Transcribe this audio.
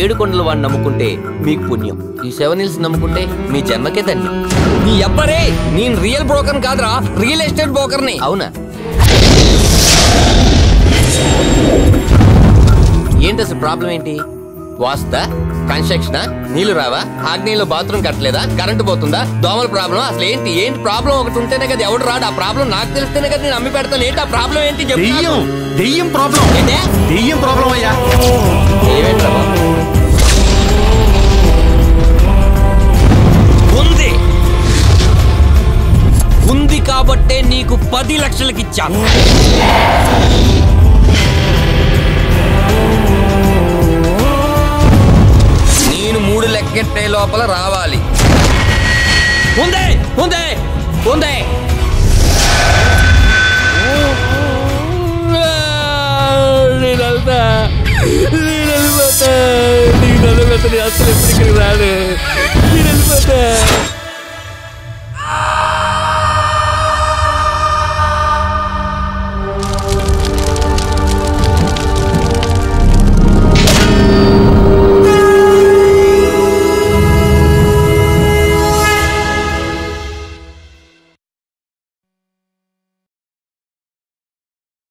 ఏడు కొండలు వాడిని నమ్ముకుంటే మీకు పుణ్యం, ఈ 7 hills నమ్ముకుంటే మీ జన్మకే ధన్యం. నీ ఎవ్వరే, నేను రియల్ బ్రోకర్ కాదురా, రియల్ ఎస్టేట్ బ్రోకర్ని. అవునా? ఏంటి అసలు ప్రాబ్లం ఏంటి? వాస్తా, కన్స్ట్రక్షనా, నీళ్లు రావా, ఆగ్నేయంలో బాత్రూమ్ కట్టలేదా, కరెంటు పోతుందా, దోమల ప్రాబ్లం? అసలు ఏంటి ప్రాబ్లం? ఒకటి ఉంటేనే కదా ఎవడు రాడు. ఆ ప్రాబ్లం నాకు తెలిస్తేనే కదా నేను అమ్మి పెడతాను. ఏంటి ఆ ప్రాబ్లం ఏంటి? దెయ్యం ప్రాబ్లం. దెయ్యం ప్రాబ్లం అయ్యా. ఏమేంట్రా బాబు? ఉంది కాబట్టే నీకు 10 లక్షలకి ఇచ్చాను. నేను 3 లెక్కెట్టే లోపల రావాలి. ఉందే ఉందే ఉందే. అసలు ఎప్పటికీ రాదు.